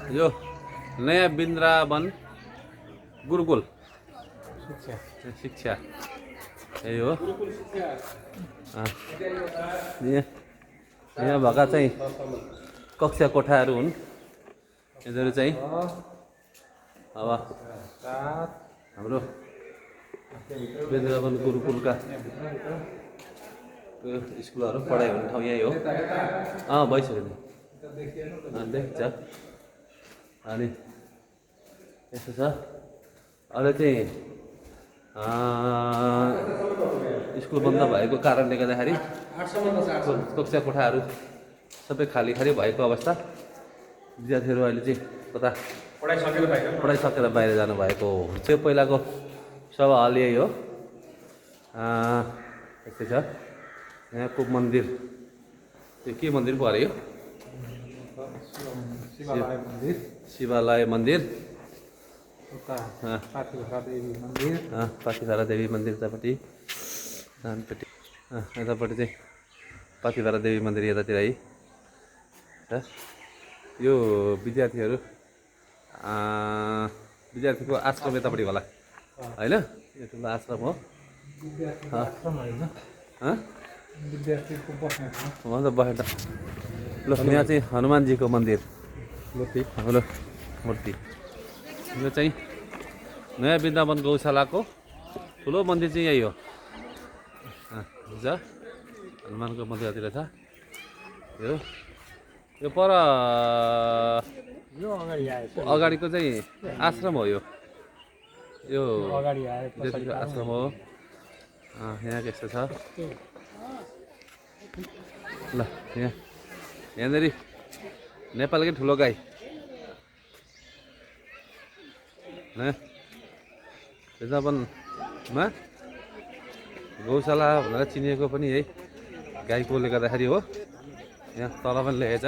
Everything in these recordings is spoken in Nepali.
यो नयाँ वृन्दावन गुरुकुल शिक्षा यही हो। यहाँ भएका चाहिँ कक्षा कोठाहरू हुन् यिनीहरू चाहिँ। अब हाम्रो वृन्दावन गुरुकुलका स्कुलहरू पढाइ हुने ठाउँ यही हो। भइसक्यो देखिन्छ। अनि यस्तो छ अहिले चाहिँ स्कुल बन्द भएको कारणले गर्दाखेरि कक्षा कोठाहरू सबै खाली भएको अवस्था। विद्यार्थीहरू अहिले चाहिँ कता पढाइ सकेर बाहिर जानुभएको हुन्छ। यो पहिलाको सभा हल यही हो। यस्तै छ। यहाँको मन्दिर त्यो के मन्दिर पो अरे यो? शिवालय मन्दिर, पाथिभरा देवी मन्दिर यतापट्टि, यतापट्टि चाहिँ पाथिभरा देवी मन्दिर यतातिर है। यो विद्यार्थीको आश्रम यतापट्टि होला होइन? यो ठुलो आश्रम हो। बस्ने ल यहाँ चाहिँ हनुमानजीको मन्दिर मूर्ति। यो चाहिँ नयाँ वृन्दावन गौशालाको ठुलो मन्दिर चाहिँ यही हो। हनुमानको मन्दिरतिर छ। यो पर अगाडिको चाहिँ आश्रम हो। यो आश्रम हो। यहाँ यस्तो छ ल। यहाँनिर नेपालकै ठुलो गाई वृन्दावनमा गौशाला भनेर चिनिएको पनि यही गाईकोले गर्दाखेरि हो। यहाँ तल पनि लेखेछ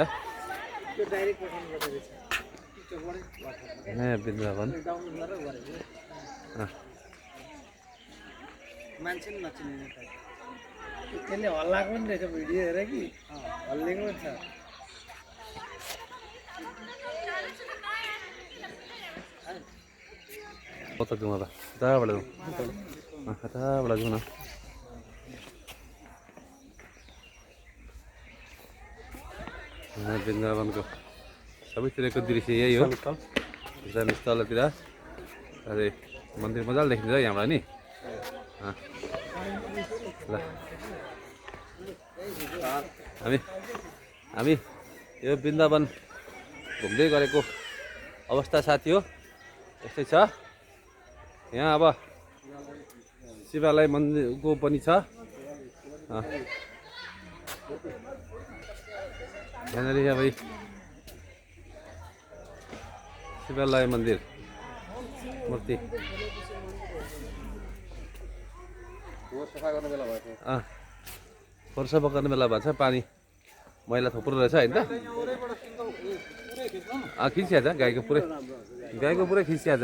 नयाँ वृन्दावन। त्यसले हल्लाएको पनि रहेछ भिडियो हेरेर कि हल्लेको पनि छ। कता जाउँ अब? कताबाट जाउँ न? वृन्दावनको सबैतिरको दृश्य यही हो। तलतिर अरे मन्दिर मजाले देखिन्छ यहाँबाट नि। ल हामी यो वृन्दावन घुम्दै गरेको अवस्था साथी हो। यस्तै छ। यहाँ अब शिवालय मन्दिरको पनि छ। यहाँनिर अब शिवालय मन्दिर मूर्ति फोहोर सफा गर्ने बेला भएको छ। पानी मैला थुप्रो रहेछ होइन त? खिचिया छ गाईको पुरै खिचिया छ।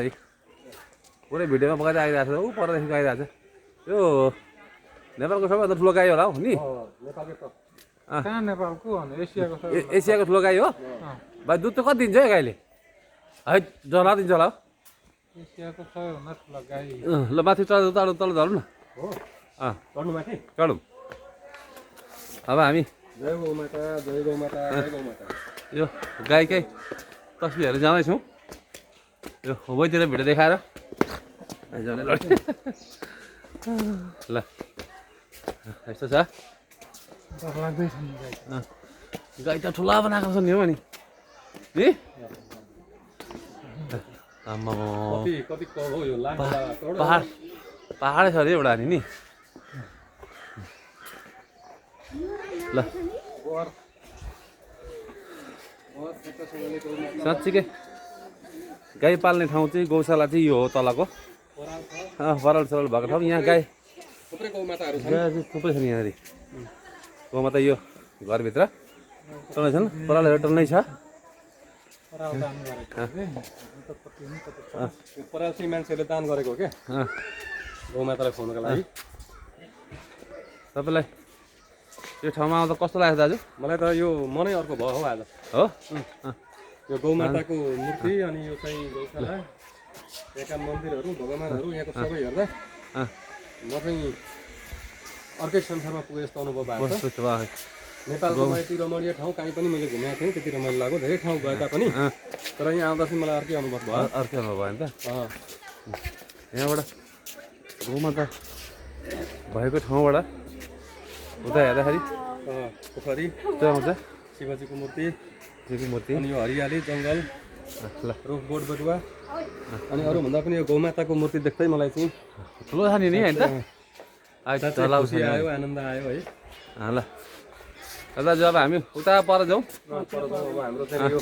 पुरै भिडियोमा बगाएर आइरहेको छ। ऊ परदेखिको आइरहेको छ। यो नेपालको सबैभन्दा ठुलो गाई होला हौ नि? एसियाको ठुलो गाई हो भाइ। दुध त कति दिन्छ है गाईले? है जला दिन्छ होला हौ। ल माथि तल झरौँ न। चढौँ। अब हामी यो गाईकै तस्बिरहरू जाँदैछौँ। यो वहीँतिर भिडियो देखाएर ल यस्तो छ। गाई त ठुला बनाएको छ नि हो नि? पहाड छ अरे एउटा नि। ल साँच्चीकै गाई पाल्ने ठाउँ चाहिँ गौशाला चाहिँ यो हो तलको। पराल सराल भएको ठाउँ। यहाँ गाई थुप्रै छ नि। यहाँनिर गौमाता यो घरभित्र टल्नै छन्। परालहरू टल्नै छ। पराल चाहिँ मान्छेले दान गरेको हो क्या गौमातालाई खुवाउनुको लागि। तपाईँलाई यो ठाउँमा आउँदा कस्तो लाग्यो दाजु? मलाई त यो मनै अर्को भयो हौ आज। हो यो गौमाताको मूर्ति अनि यो चाहिँ गौशाला यहाँका मन्दिरहरू भगवान्हरू यहाँको सबै हेर्दा म चाहिँ अर्कै संसारमा पुगे जस्तो अनुभव भएको छ। कस्तो वाह नेपालको यति रमणीय ठाउँ कहीँ पनि मैले घुमेको थिएँ, त्यति रमाइलो लाग्यो, धेरै ठाउँ गए तापनि तर यहाँ आउँदा चाहिँ मलाई अर्कै अनुभव भयो। अर्कै अनुभव भयो नि त। यहाँबाट गौमाता भएको ठाउँबाट उता हेर्दाखेरि पोखरी त्यो आउँछ शिवजीको मूर्ति मूर्ति अनि यो हरियाली जङ्गल ल रुख बोट बटुवा अनि अरूभन्दा पनि यो गौमाताको मूर्ति देख्दै मलाई चाहिँ ठुलो छ नि होइन त अहिले चलाउँछ खुसी आयो, आनन्द आयो है। ल दाजु अब हामी उता पर जाउँ। अब हाम्रो चाहिँ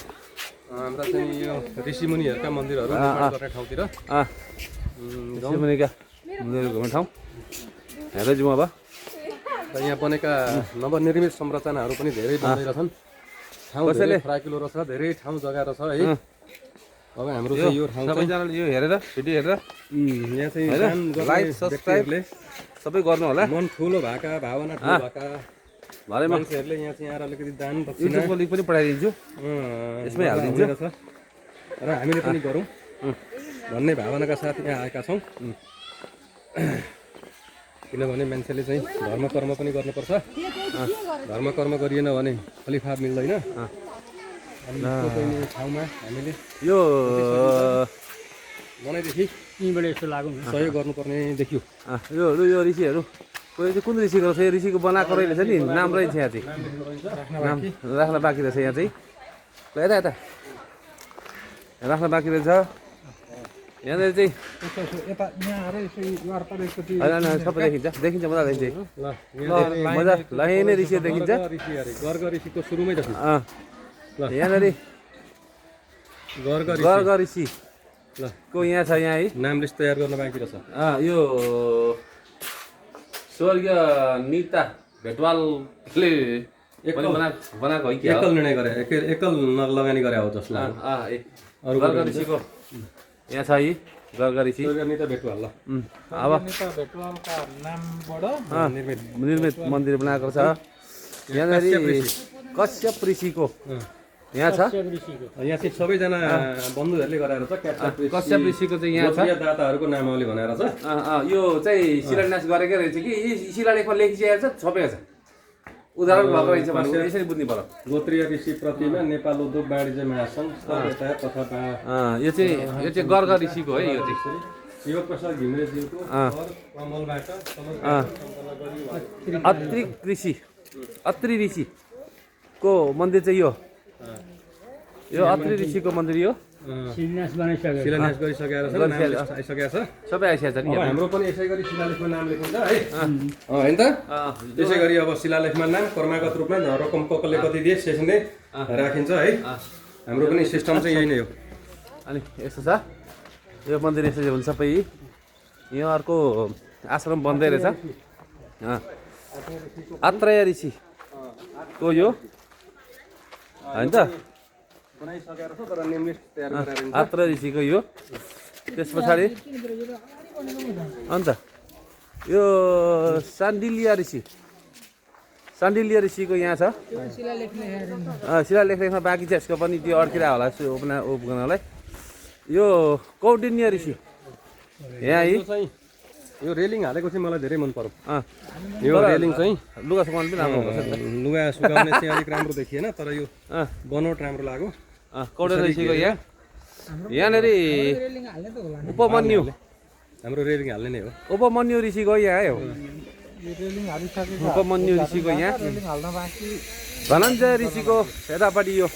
यो ऋषिमुनिहरूका मन्दिरहरू निर्माण गर्ने ठाउँतिर मुनिका मन्दिर घुम्ने ठाउँ हेर्दै जाउँ अब। र यहाँ बनेका नवनिर्मित संरचनाहरू पनि धेरै बनेर छन्। ठाउँ धेरै फराकिलो रहेछ, धेरै ठाउँ जग्गा रहेछ है। अब हाम्रो चाहिँ यो ठाउँ सबैजनाले यो हेरेर भिडियो हेरेर यहाँ चाहिँ लाइक सब्सक्राइब सबै गर्नु होला। मन ठुलो भएका, भावना ठुलो भएका भरेमा मान्छेहरूले यहाँ चाहिँ आएर अलिकति दान दक्षिणा युट्युबको लिङ्क पनि पठाइदिन्छु, यसमै हालिदिन्छु र हामीले पनि गरौँ भन्ने भावनाका साथ यहाँ आएका छौँ। किनभने मान्छेले चाहिँ धर्म कर्म पनि गर्नुपर्छ, धर्म कर्म गरिएन भने फलिफाप मिल्दैन। अनि यो ठाउँमा हामीले यो मनैदेखि यहीँबाट यस्तो लाग्यो सहयोग गर्नुपर्ने देखियो। यो ऋषिहरू कोही चाहिँ कुन ऋषिको रहेछ, यो ऋषिको बनाएको रहेछ नि, नाम रहेछ यहाँ चाहिँ, नाम राख्न बाँकी रहेछ यहाँ चाहिँ। ल यता यता राख्न बाँकी रहेछ यहाँनिर चाहिँ सबै देखिन्छ मजा देखिन्छ मजा ल यहीँ नै ऋषि देखिन्छ। गर्ग ऋषिको सुरुमै देखिन्छ यहाँनिर गर्ग ऋषि ल को यहाँ छ यहाँ है नाम लिस्ट तयार गर्न बाँकी रहेछ। यो स्वर्गीय निता भेटवालले बनाएको है कि एकल निर्णय गरे, एकल लगानी गरे हो जसले गर्ग ऋषिको यहाँ छ है गर्ग ऋषि निता भेटवाल। ल अब निर्मित मन्दिर बनाएको छ। यहाँनिर कश्यप ऋषिको यहाँ छ, यहाँ चाहिँ सबैजना बन्धुहरूले गराएर छ। कश्यप ऋषिको चाहिँ यहाँ छ, दाताहरूको नामावली भनेर छ। यो चाहिँ शिलान्यास गरेकै रहेछ कि शिलालेखमा लेखिसकेको छ, छपेको छ, उदाहरण भएको रहेछ भने यसरी बुझ्नु पर्यो। गोत्रीय ऋषि प्रतिमा नेपाल उद्योग वाणिज्य महासङ्घ तथा यो चाहिँ गर्ग ऋषिको है। यो चाहिँ शिवप्रसाद घिमिरेज्यूको कमलबाट अत्रि ऋषिको मन्दिर चाहिँ यो अत्रि ऋषिको मन्दिर यो शिलान्यास गरिसकेर आइसकेको छ। सबै आइसकेको छ नि। हाम्रो पनि यसै गरी शिलालेखमा नाम लेखिन्छ है, होइन त? त्यसै गरी अब शिलालेखमा नाम क्रमागत रूपमा रकम कसले कति दिए त्यसरी नै राखिन्छ है। हाम्रो पनि सिस्टम चाहिँ यही नै हो। अनि यस्तो छ यो मन्दिर यसरी हुन्छ सबै। यहाँ अर्को आश्रम बन्दै रहेछ आत्रेय ऋषिको यो होइन त, आत्रेय ऋषिको यो। त्यस पछाडि अन्त यो सान्डिल्य ऋषिको यहाँ छ। शिलालेख लेख्न बाँकी छ, यसको पनि त्यो अड्किरहेको होला उब्जनालाई। यो कौण्डिन्य ऋषि यहाँ है, यो रेलिङ हालेको चाहिँ मलाई धेरै मन पर्यो। यो तर रेलिङ चाहिँ लुगा सुकाउनु पनि राम्रो हुन्छ। लुगा सुकाउने चाहिँ अलिक राम्रो देखिएन, तर यो बनोट राम्रो लाग्यो। कौण्डिन्य ऋषिको यहाँनिर उपमन्यु, हाम्रो रेलिङ हाल्ने नै हो। उपमन्यु ऋषिको यहाँ हो, उपमन्यु ऋषिको यहाँ। धनञ्जय ऋषिको यतापट्टि यो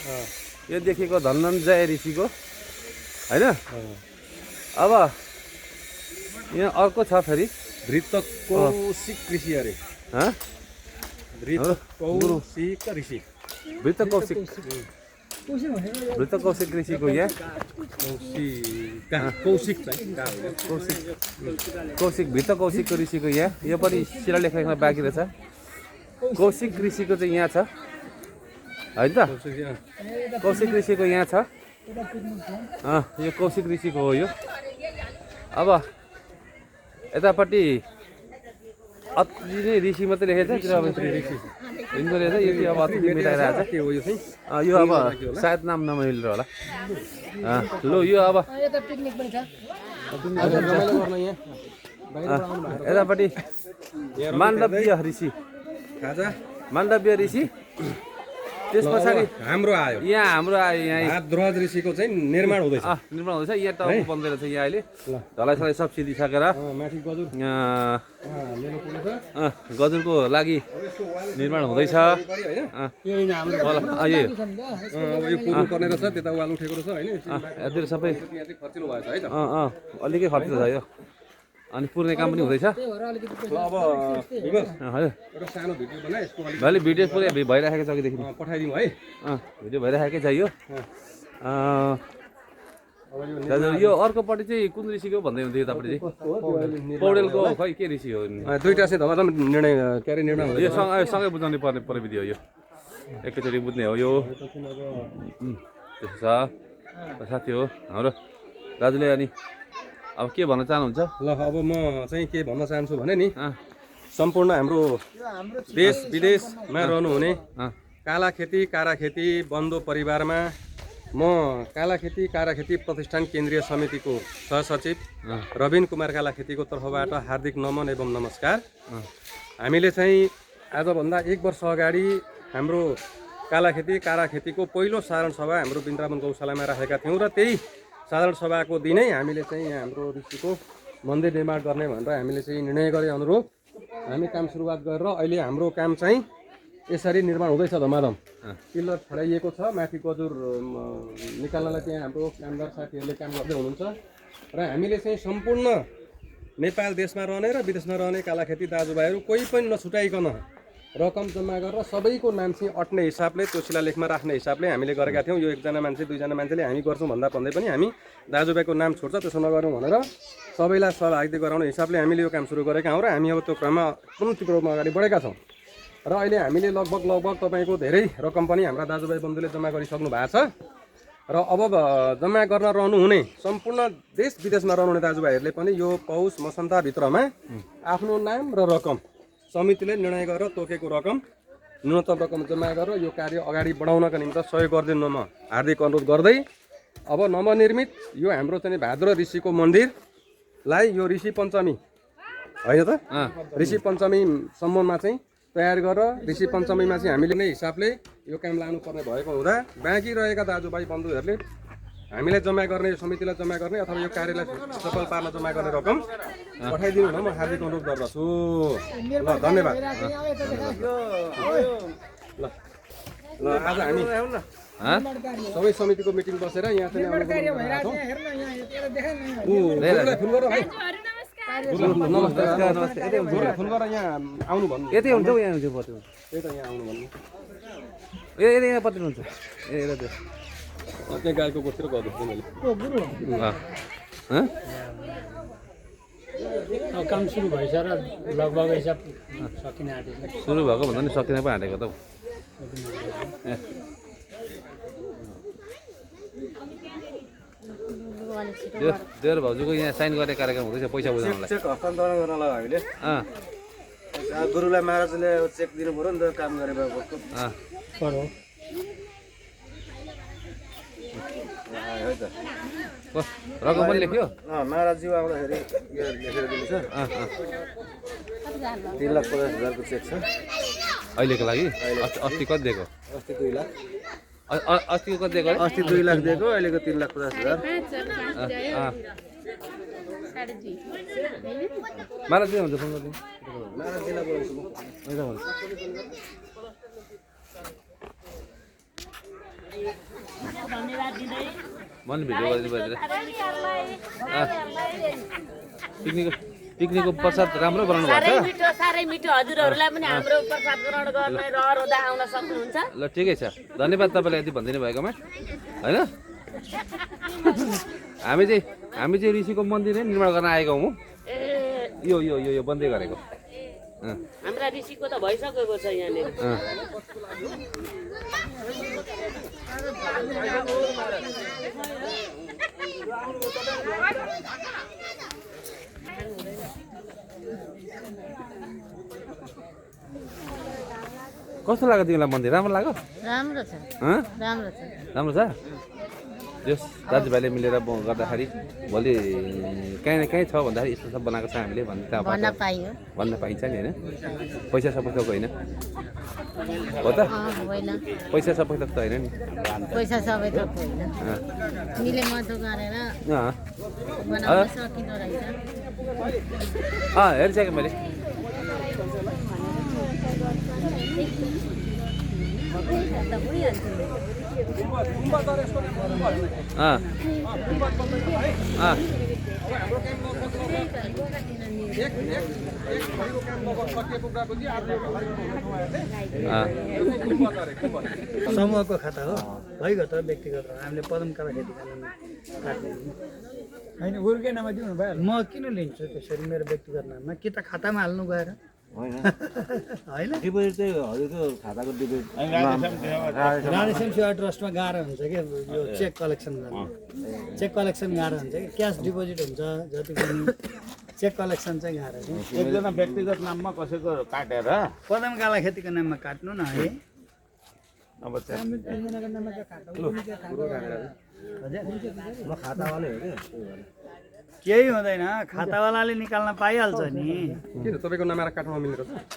देखेको धनञ्जय ऋषिको होइन। अब यहाँ अर्को छ फेरि कौशिक ऋषि अरे, वृत्त कौशिक ऋषिको यहाँ वृत्त कौशिकको ऋषिको यहाँ। यो पनि शिलालेख लेख्न बाँकी रहेछ। कौशिक ऋषिको चाहिँ यहाँ छ होइन त, कौशिक ऋषिको यहाँ छ। यो कौशिक ऋषिको हो यो। अब यतापट्टि अति नै ऋषि मात्रै लेखेको छ अब यिनको रहेछ यो चाहिँ अब अति मिलाइरहेको छ के हो यो चाहिँ यो अब सायद नाम नमिलेर होला लु यो अब रमाइलो गर्न यहाँ यतापट्टि माण्डव्य ऋषि माण्डव्य ऋषि त्यस पछाडि हाम्रो आयो यहाँ हाम्रो आयो यहाँ हातध्वज ऋषिको चाहिँ निर्माण हुँदैछ निर्माण हुँदैछ यहाँ टाउको बन्दै रहेछ यहाँ अहिले ढलाइसलाई सब सिधिसकेर माथि गजुर लिनु पुग्छ गजुरको लागि निर्माण हुँदैछ अब यो पुग्नु पर्ने रहेछ त्यता वाल उठेको रहेछ होइन यतिर सबै यहाँ चाहिँ खर्चिलो भएछ है त अलिकै खर्च छ यो अनि पुर्ने काम पनि हुँदैछ ल अब विमल हजुर एउटा सानो भिडियो बनाए यसको अलिक मैले भिडियो पुरै भइराखेको छ अघिदेखि पठाइदिउँ है भिडियो भइराखेकै छ यो अब यो दाजु यो अर्कोपट्टि चाहिँ कुन ऋषिको भन्दै हुन्थ्यो यतापट्टि चाहिँ पौडेलको खै के ऋषि हो दुईटा चाहिँ धमाधम निर्णय के अरे निर्णय यो सँगै बुझाउनु पर्ने प्रविधि हो यो एकैचोटि बुझ्ने हो यो त्यसो छ साथी हो हाम्रो दाजुले अनि अब के भन्न चाहनुहुन्छ ल अब म चाहिँ के भन्न चाहन्छु भने नि सम्पूर्ण हाम्रो देश विदेशमा रहनुहुने काला खेती कारा खेती बन्धु परिवारमा म काला खेती कारा खेती प्रतिष्ठान केन्द्रीय समितिको सहसचिव रविन कुमार काला खेतीको तर्फबाट हार्दिक नमन एवं नमस्कार हामीले चाहिँ आजभन्दा 1 वर्ष अगाडि हाम्रो काला खेती कारा खेतीको पहिलो साधारण सभा हाम्रो वृन्दावन गौशालामा राखेका थियौँ र त्यही साधारण सभाको दिनै हामीले चाहिँ यहाँ हाम्रो ऋषिको मन्दिर निर्माण गर्ने भनेर हामीले चाहिँ निर्णय गरे अनुरूप हामी काम सुरुवात गरेर अहिले हाम्रो काम चाहिँ यसरी निर्माण हुँदैछ धमाधम पिल्लर छडाइएको छ माथि गजुर निकाल्नलाई त्यहाँ हाम्रो कामदार साथीहरूले काम गर्दै हुनुहुन्छ र हामीले चाहिँ सम्पूर्ण नेपाल देशमा रहने र विदेशमा रहने कालाखेती दाजुभाइहरू कोही पनि नछुटाइकन रकम जम्मा गरेर सबैको नाम चाहिँ अट्ने हिसाबले त्यो शिलालेखमा राख्ने हिसाबले हामीले गरेका थियौँ यो एकजना मान्छे दुईजना मान्छेले हामी गर्छौँ भन्दा भन्दै पनि हामी दाजुभाइको नाम छुट्छ त्यसो नगरौँ भनेर सबैलाई सहभागिता गराउने हिसाबले हामीले यो काम सुरु गरेका हौँ र हामी अब त्यो क्रममा पूर्ण तीव्र रूपमा अगाडि बढेका छौँ र अहिले हामीले लगभग तपाईँको धेरै रकम पनि हाम्रा दाजुभाइ बन्धुले जम्मा गरिसक्नु भएको छ र अब जम्मा गर्न रहनुहुने सम्पूर्ण देश विदेशमा रहनुहुने दाजुभाइहरूले पनि यो पौष मसन्ताभित्रमा आफ्नो नाम र रकम समितिले निर्णय गरेर तोकेको रकम न्यूनतम रकम जम्मा गरेर यो कार्य अगाडि बढाउनका निम्ति सहयोग गरिदिनु म हार्दिक अनुरोध गर्दै अब नवनिर्मित यो हाम्रो चाहिँ भाद्र ऋषिको मन्दिरलाई यो ऋषि पञ्चमी होइन त ऋषि पञ्चमीसम्ममा चाहिँ तयार गरेर ऋषि पञ्चमीमा चाहिँ हामीले नै हिसाबले यो काम लानुपर्ने भएको हुँदा बाँकी रहेका दाजुभाइ बन्धुहरूले हामीलाई जम्मा गर्ने समितिलाई जम्मा गर्ने अथवा यो कार्यलाई सफल पार्न जम्मा गर्ने रकम पठाइदिनु न म हार्दिक अनुरोध गर्दछु ल धन्यवाद ल आज हामी सबै समितिको मिटिङ बसेर यहाँ चाहिँ फोन गर है नमस्कार फोन गरेर यहाँ आउनु भन्नु यतै हुन्छ यहाँ हुन्छ पत्रिका त्यही त यहाँ आउनु भन्नु यहाँ पत्रिका हुन्छ त्यहाँ गाईको गोठतिर गर्दैछु मैले काम सुरु भइसक्यो र लगभग हिसाब सकिन आँटेको सुरु भएको भन्दा नि सकिन पो आँटेको त देवर भाउजूको यहाँ साइन गर्ने कार्यक्रम हुँदैछ पैसा बुझाउनलाई चेक हस्तान्तरण गर्नलाई हामीले गुरुलाई महाराजले चेक दिनु पऱ्यो नि त काम गरे रकम पनि लेख्यो महाराजज्यू आउँदाखेरि यो लेखेर दिन्छ 3,50,000को चेक छ अहिलेको लागि अस्ति कति दिएको अस्ति 2 लाख अस्तिको कति दिएको अस्ति 2 लाख दिएको अहिलेको 3,50,000 महाराज हुन्छ फोन गरिदिनु महाराजजीलाई बोलाउँछु मन भिडियो गरिदिनु भयो पिकनिकको प्रसाद राम्रो बनाउनु भएको छ साह्रै मिठो हजुरहरूलाई पनि हाम्रो प्रसाद ग्रहण गर्ने रहर हुँदा आउन सक्नुहुन्छ ल ठिकै छ धन्यवाद तपाईँलाई यति भनिदिनु भएकोमा होइन हामी चाहिँ ऋषिको मन्दिर नै निर्माण गर्न आएका हौँ यो यो यो यो बन्दै गरेको हाम्रा ऋषिको त भइसकेको छ यहाँनिर कस्तो लाग्यो तिमीलाई मन्दिर राम्रो लाग्यो राम्रो छ हँ राम्रो छ राम्रो छ यस दाजुभाइले मिलेर गर्दाखेरि भोलि काहीँ न काहीँ छ भन्दाखेरि यस्तो सब बनाएको छ हामीले भन्ने त भन्न पाइयो भन्न पाइन्छ नि होइन पैसा सबै होइन हो त होइन पैसा सबै त होइन नि पैसा सबै थोक होइन अँ। मिले मतो गरेर अँ बनाउन सकिँदो रहेछ हेरिसकेँ मैले समूहको खाता हो भइगयो त व्यक्तिगत हो हामीले पदम काला खेती गर्न काट्ने होइन उर्कै नाममा दिउँ न भइहाल्यो म किन लिन्छु त्यसरी मेरो व्यक्तिगत नाममा कि त खातामा हाल्नु गएर होइन डिपोजिट चाहिँ हजुरको खाताको डिपोजिट राधेश्याम सेवा ट्रस्टमा गाह्रो हुन्छ क्या यो चेक कलेक्सन गर्नु चेक कलेक्सन गाह्रो हुन्छ कि क्यास डिपोजिट हुन्छ जति पनि चेक कलेक्सन चाहिँ गाह्रो छ एकजना व्यक्तिगत नाममा कसैको काटेर पदम काला खेतीको नाममा काट्नु न है अब म खातावालै हो कि केही हुँदैन खातावालाले निकाल्न पाइहाल्छ नि किन तपाईँको नाम आएर काट्न मिल्ने रहेछ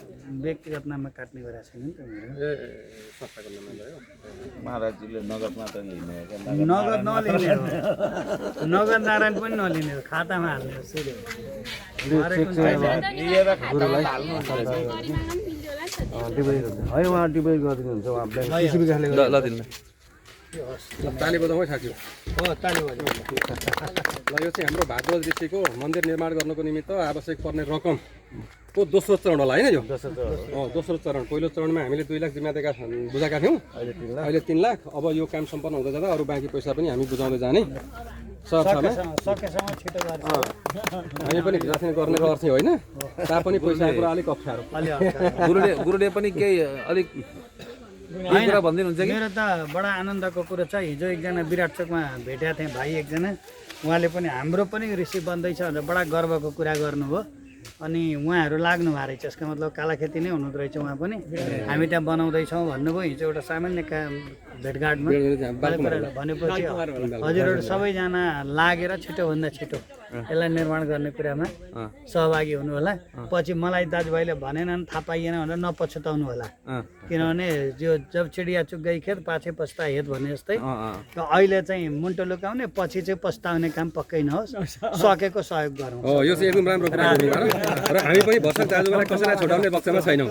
व्यक्तिगत नाममा काट्ने गरेको छैन नि त मेरो ए संस्थाको नाममा भयो महाराजजीले नगद मात्र लिने हो क्या नगद नलिने हो नगद नारायण पनि नलिने हो खातामा हाल्ने हो सिधै लिएर खातामा हाल्नु डिपोजिट हुन्छ है उहाँ डिपोजिट गरिदिनुहुन्छ उहाँ ब्याङ्क ल दिनु ताली बजाउँ है साथी हो ताली बजाउँ ल यो चाहिँ हाम्रो भागवत ऋषिको मन्दिर निर्माण गर्नको निमित्त आवश्यक पर्ने रकमको दोस्रो चरण होला होइन यो दोस्रो चरण पहिलो चरणमा हामीले 2 लाख जिम्मा दिएका बुझाएका थियौँ अहिले 3 लाख अब यो काम सम्पन्न हुँदै जाँदा अरू बाँकी पैसा पनि हामी बुझाउँदै जाने सकेसम्म छिटो गरेर हामी पनि भिजासिन गर्ने गर्छ होइन तापनि पैसाको कुरा अलिक अप्ठ्यारो गुरुले पनि केही अलिक भनिदिनुहुन्छ कि मेरो त बडा आनन्दको कुरो छ हिजो एकजना विराट चोकमा भेटेका थिएँ भाइ एकजना उहाँले पनि हाम्रो पनि ऋषि बन्दैछ भनेर बडा गर्वको कुरा गर्नुभयो अनि उहाँहरू लाग्नु भएको रहेछ यसको मतलब काला खेती नै हुनुहुँदो रहेछ उहाँ पनि हामी त्यहाँ बनाउँदैछौँ भन्नुभयो हिजो एउटा सामान्य भेटघाटमा भनेपछि हजुरहरू सबैजना लागेर छिटोभन्दा छिटो यसलाई निर्माण गर्ने कुरामा सहभागी हुनु होला पछि मलाई दाजुभाइले भनेनन् थाहा पाइएन भनेर नपछुताउनु होला किनभने यो जब चिडिया चुक गई खेत पाछे पस्ता हेत भने जस्तै अहिले चाहिँ मुन्टो लुकाउने पछि चाहिँ पस्ताउने काम पक्कै नहोस् सकेको सहयोग गरौँ यो चाहिँ एकदम राम्रो कुरा गर्नुभयो र हामी पनि भर्खर दाजुभाइलाई कसैलाई छोडाउने पक्षमा छैनौँ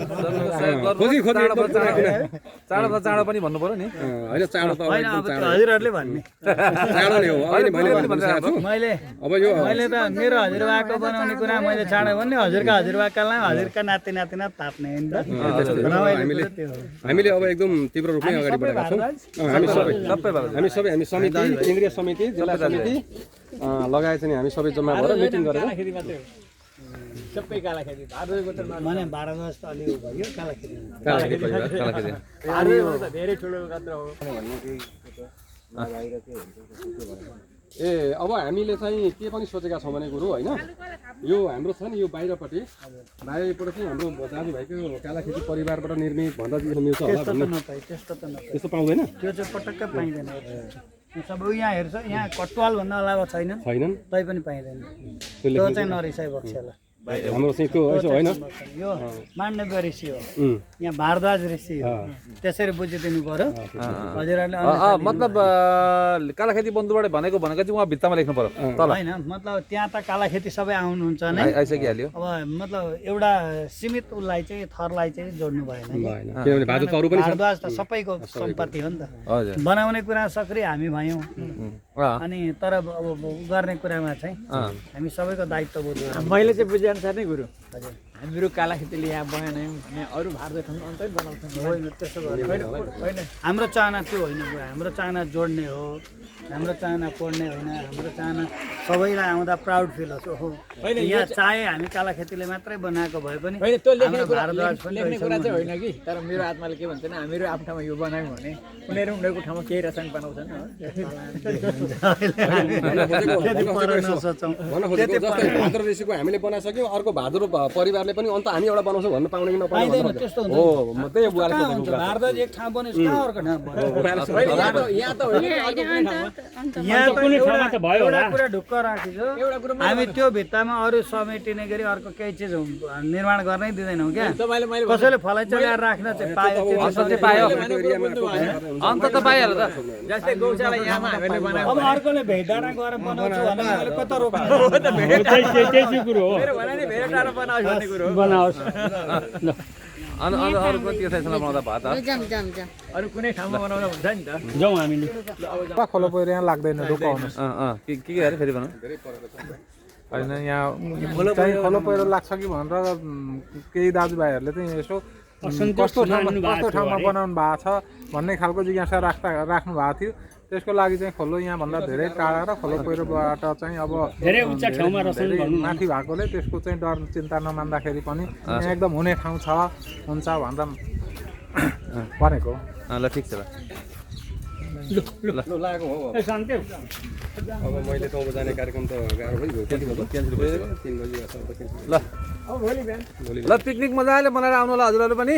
चाँडो पनि भन्नु पर्यो नि होइन चाँडो त होइन अब त्यो हजुरहरूले भन्ने चाँडो नै हो अहिले मैले भनिसकेको छु अब यो मैले त मेरो हजुरबाको बनाउने कुरा मैले चाँडो भन्ने हजुरका हजुरबाकालाई हजुरका नाति नातिना ताप्ने होइन त हामीले अब एकदम तीव्र रूपमै अगाडि बढेका छौँ हामी समिति केन्द्रीय समिति जिल्ला समिति लगायत चाहिँ हामी सबै जम्मा भएर मिटिङ गरेर सबै काला खेती भने 12 वर्ष त अलि भयो काला खेती धेरै ठुलो मात्र हो ए अब हामीले चाहिँ के पनि सोचेका छौँ भने गुरु होइन यो हाम्रो छ नि यो बाहिरपट्टि चाहिँ हाम्रो दाजुभाइको काला खेती परिवारबाट निर्मित भन्दा मिल्छ होला त्यस्तो पाउँदैन त्यो चाहिँ पटक्कै पाइँदैन सबै यहाँ हेर्छ यहाँ कटवाल भन्दा अलावा छैनन् तै पनि पाइँदैन त्यो चाहिँ नरिसाइ बक्सेला हाम्रो चाहिँ त्यो यसो होइन यो माण्डव्य ऋषि हो यहाँ भारद्वाज ऋषि हो त्यसरी बुझिदिनु पर्यो हजुरहरूले मतलब काला खेती बन्धुबाट भनेको चाहिँ उहाँ भित्तामा लेख्नु पर्यो तल होइन मतलब त्यहाँ त काला खेती सबै आउनुहुन्छ नै आइसकिहाल्यो अब मतलब एउटा सीमित उसलाई चाहिँ थरलाई चाहिँ जोड्नु भएन किनभने भारद्वाज त सबैको सम्पत्ति हो नि त बनाउने कुरा सक्रिय हामी भयौँ अनि तर अब गर्ने कुरामा चाहिँ हामी सबैको दायित्व बुझ्नु मैले चाहिँ बुझेअनुसार नै गुरु हजुर हामीहरू काला खेतीले यहाँ बनायौँ यहाँ अरू भारत ठाउँ अन्तै बनाउँछौँ होइन त्यसो होइन हाम्रो चाहना त्यो होइन हाम्रो चाहना जोड्ने हो हाम्रो चाहना पढ्ने होइन हाम्रो चाहना सबैलाई आउँदा प्राउड फिल होस् ओहो यहाँ चाहे हामी काला खेतीले मात्रै बनाएको भए पनि होइन त्यो लेख्ने कुरा चाहिँ होइन कि तर मेरो आत्माले के भन्छ हामीहरू आफ्नो ठाउँमा यो बनायौँ भने उनीहरूको ठाउँमा केही रसायन बनाउँछन् भाद्र ऋषिको हामीले बनाइसक्यौँ अर्को भाद्र परिवारले बुवाले पनि अन्त हामी एउटा बनाउँछौँ भन्न पाउने कि नपाउने पाइँदैन, भन्नु त्यस्तो हो म त्यही बुवाले कहाँ सोधेको हुन्छ कुरा। भारत एक ठाउँ बनेछ कहाँ अर्को ठाउँ बन्यो? यहाँ त होइन यहाँ त एउटा कुरा ढुक्क राखेको हामी त्यो भित्तामा अरू समेटिने गरी अर्को केही चिज निर्माण गर्नै दिँदैनौँ क्या। कसैले फलैचा ल्याएर राख्न चाहिँ पायो अन्त चाहिँ पायो अन्त त पाइहाल्यो त जस्तै गौशाला यहाँमा हामीले बनाएको अब अर्कोले भेटडाँडा गएर बनाउँछु भने मैले कता रोक्ने? मेरो भने नि धेरै टाढो बनाओस् भन्ने कुरो हो। बनाओस् अनि अरूको तीर्थस्थल बनाउँदा भयो त अरू कुनै ठाउँमा बनाउँदा हुन्छ नि त। जाउँ हामीले। खोलो पहिरो यहाँ लाग्दैन रोकाउनुहोस् के अरे फेरि भनौँ होइन यहाँ चाहिँ खोलो पहिरो लाग्छ कि भनेर केही दाजुभाइहरूले चाहिँ यसो कस्तो ठाउँमा बनाउनु भएको छ भन्ने खालको जिज्ञासा राख्नु भएको थियो। त्यसको लागि चाहिँ खोलो यहाँभन्दा धेरै टाढा र खोलो पहिरोबाट चाहिँ अब धेरै माथि भएकोले त्यसको चाहिँ डर चिन्ता नमान्दाखेरि पनि यहाँ एकदम हुने ठाउँ छ हुन्छ भनेर भनेको। ल ठिक छ ल अब मैले तँको जाने कार्यक्रम त गाह्रो भइगयो। क्यान्सल भयो 3 बजी ल ल पिकनिक मजाले बनाएर आउनु होला हजुरहरू पनि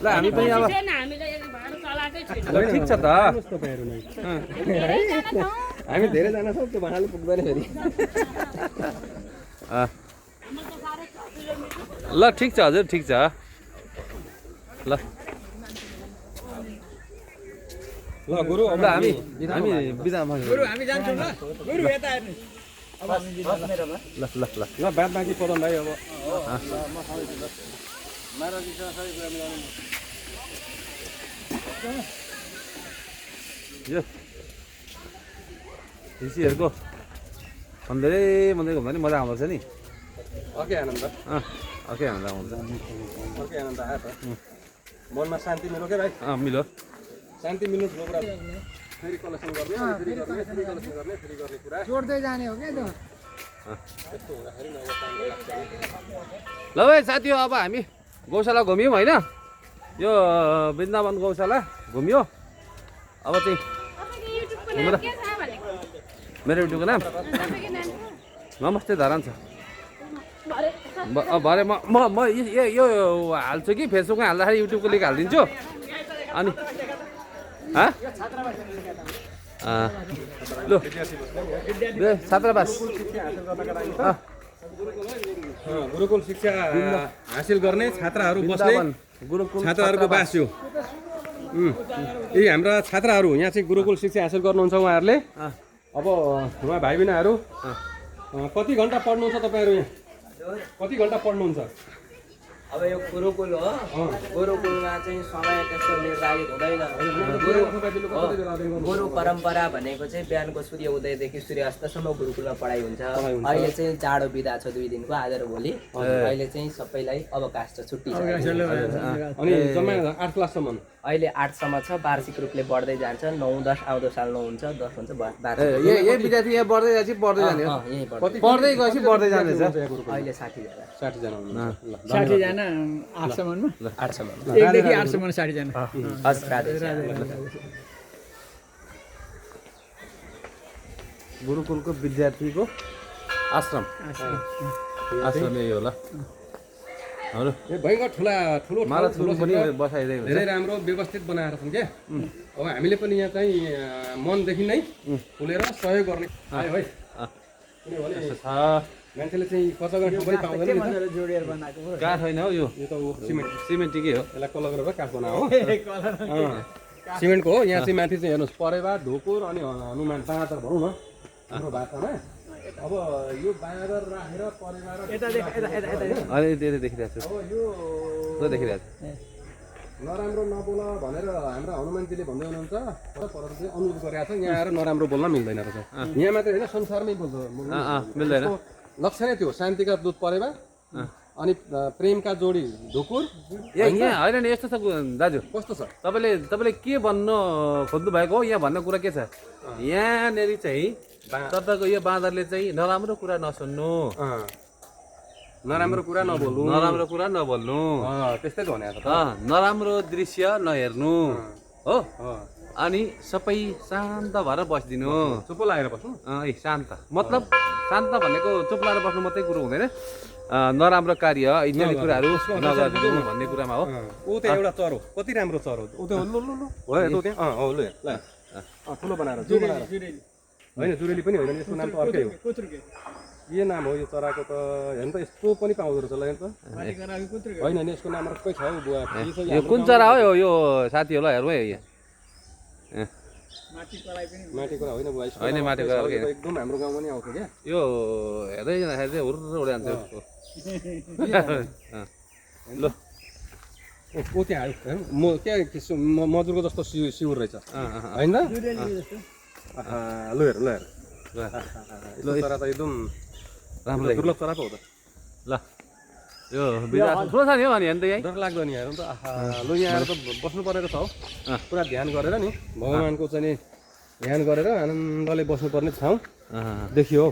ल हामी पनि अब ल ठिक छ त हामी धेरैजना छौँ त्यो भाँडाले पुग्दैन फेरि। ल ठिक छ हजुर ठिक छ ल ल गुरु अब ल हामी बिदा गुरु हामी जान्छौँ ल। गुरु यता हेर्नु। ल ल ल ल बाद बाँकी पदम भाइ अब यो हिसीहरूको भन्दै घुम्दा नि मजा आउँदछ नि अर्कै आनन्द ओके आउँदा आउँछ अर्कै आनन्द आयो त मनमा शान्ति मिल्यो क्या भाइ। मिलो शान्ति मिल्नु ठुलो कुरा फेरि कलेक्सन गर्ने फेरि कलेक्सन गर्ने फेरि गर्ने कुरा जोड्दै जाने हो क्या त्यो। ल भाइ साथी हो अब हामी गौशाला घुम्यौँ होइन यो वृन्दावन गौशाला घुम्यो अब चाहिँ घुमेर मेरो युट्युबको नाम नमस्ते धरान छ भरे म यो हाल्छु कि फेसबुकमा हाल्दाखेरि युट्युबको लिङ्क हालिदिन्छु अनि लु छात्रावास गुरुकुल शिक्षा हासिल गर्ने छात्राहरू बस्ने छात्राहरूको बास यो यी हाम्रा छात्राहरू यहाँ चाहिँ गुरुकुल शिक्षा हासिल गर्नुहुन्छ उहाँहरूले। अब उहाँ भाइ बहिनीहरू कति घन्टा पढ्नुहुन्छ तपाईँहरू यहाँ कति घन्टा पढ्नुहुन्छ? अब यो गुरुकुल हो गुरुकुलमा चाहिँ समय त्यस्तो निर्धारित हुँदैन। गुरु परम्परा भनेको चाहिँ बिहानको सूर्य उदयदेखि सूर्य अस्तसम्म गुरुकुलमा पढाइ हुन्छ। अहिले चाहिँ जाडो बिदा छ 2 दिनको आज र भोलि। अहिले चाहिँ सबैलाई अवकाश छ छुट्टी छ। अनि जम्मा 8 क्लाससम्म अहिले 8सम्म छ वार्षिक रूपले बढ्दै जान्छ 9 10 आउँदो साल 9 हुन्छ 10 हुन्छ यही विद्यार्थी यहाँ बढ्दै जान्छ बढ्दै जाने पढ्दै गएपछि बढ्दै जानेछ। अहिले 60 जना 60 जना हुनुहुन्छ। 60 जना 8 सम्ममा 8 सम्म 1 देखि 8 सम्म 60 जना। हस् राधे गुरुकुलको विद्यार्थीको आश्रम यही हो ल भयङ्कर ठुलो ठुलो पनि बसाइदिएको हुन्छ। धेरै राम्रो व्यवस्थित बनाएर छन् क्या। अब हामीले पनि यहाँ चाहिँ मनदेखि नै खुलेर सहयोग गर्ने आयो है किनभने मान्छेले चाहिँ कच्चा गर्ने ठाउँ पनि पाउँदैन नि त। जोडेर बनाएको हो। काठ होइन हौ यो यो त सिमेन्टिकै हो यसलाई कलर गरेर काठ बनाएको हो सिमेन्टको हो। यहाँ चाहिँ माथि चाहिँ हेर्नुहोस् परेवा ढोकुर अनि हनुमान बाँदर भनौँ न हाम्रो भाषामा। अब यो बाँदर राखेर परेवा र अहिले त्यो देखिरहेको छु अब यो देखिरहेको छु नराम्रो नबोल भनेर हाम्रो हनुमानजीले भन्दै हुनुहुन्छ परन्तु चाहिँ अनुरोध गरेको छ यहाँ आएर नराम्रो बोल्न मिल्दैन रहेछ। यहाँ मात्रै होइन संसारमै मिल्दैन। लक्ष्य नै त्यो शान्तिका दूत परेवा अनि प्रेमका जोडी ढुकुर। यहाँ होइन नि यस्तो छ दाजु कस्तो छ तपाईँले के भन्नु खोज्नु भएको हो यहाँ भन्ने कुरा के छ यहाँनिर चाहिँ तपाईँको यो बाँदरले चाहिँ नराम्रो कुरा नसुन्नु नराम्रो कुरा नबोल्नु नबोल्नु त्यस्तै त भनेको छ नराम्रो दृश्य नहेर्नु हो अनि सबै शान्त भएर बसिदिनु चुप लागेर बस्नु ए शान्त मतलब शान्त भनेको चुप लाएर बस्नु मात्रै कुरो हुँदैन नराम्रो कार्य इत्यादि कुराहरू नगरिदिनु भन्ने कुरामा हो ऊ त एउटा चरो कति राम्रो चरो ऊ त लु लु लु हो त त्यहाँ हो लु ल ठुलो बनाएर जो बनाएर होइन जुरेली पनि होइन यसको नाम त अर्कै हो के नाम हो यो चराको त हेर्नु त यस्तो पनि पाउँदो रहेछ ल हेर्नु त होइन नि यसको नाम अर्कै छ हौ बुवा यो कुन चरा हो यो साथीहरूलाई हेरौँ है माटी कुरा होइन बुवा होइन माटो कुरा एकदम हाम्रो गाउँमा नि आउँछ क्या यो हेर्दै जाँदाखेरि चाहिँ हुर्र उडान्छ ल ऊ त्यहाँ आयो हेर्नु म क्या मजुरको जस्तो सिउर रहेछ होइन लु हेर ल हेर ल चरा त एकदम राम्रो दुर्लभ चरा पो हो त ल यो बिदा ठुलो छ नि हो अनि हेर्नु त यहीँ डर लाग्दो नि हेर्नु त लु यहाँ आएर त बस्नु परेको छ हौ पुरा ध्यान गरेर नि भगवान्को चाहिँ नि ध्यान गरेर आनन्दले बस्नुपर्ने ठाउँ देखियो हौ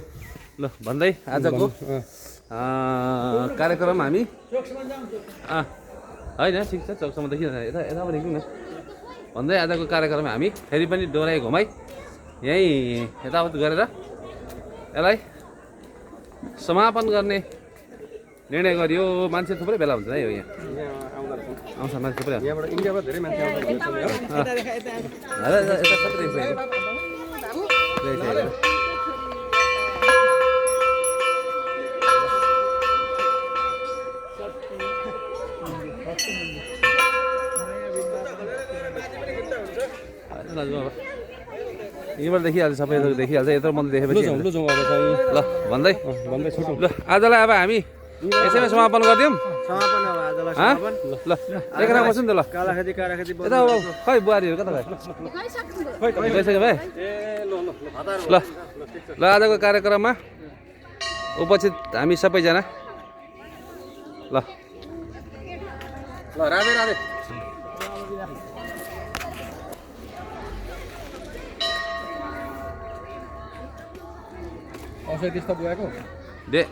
ल भन्दै आजको कार्यक्रम हामी होइन ठिक छ चौकसम्म देखिन यता यताबाट देखौँ न भन्दै आजको कार्यक्रम हामी फेरि पनि डोराइ घुमाइ यहीँ यताउति गरेर यसलाई समापन गर्ने निर्णय गरियो मान्छे थुप्रै बेला हुन्छ है यो यहाँ आउँछ मान्छे थुप्रै यहाँबाट इन्डियाबाट धेरै मान्छे आउँछ यहीँबाट देखिहाल्छ सबै देखिहाल्छ यत्रो मन्दिर देखेपछि लु जाउँ अब चाहिँ ल भन्दै भन्दै छुटौँ ल आजलाई अब हामी यसैमा समापन गरिदिउँ समापन अब आजलाई ल समापन एकरा बस्नु नि त ल कालाखेती काराखेती यता खै बुहारीहरू कता गयो गइसक्यो भाइ ल ल आजको कार्यक्रममा उपस्थित हामी सबैजना ल ल राधे राधे औषधि त्यस्तो बुवाको दे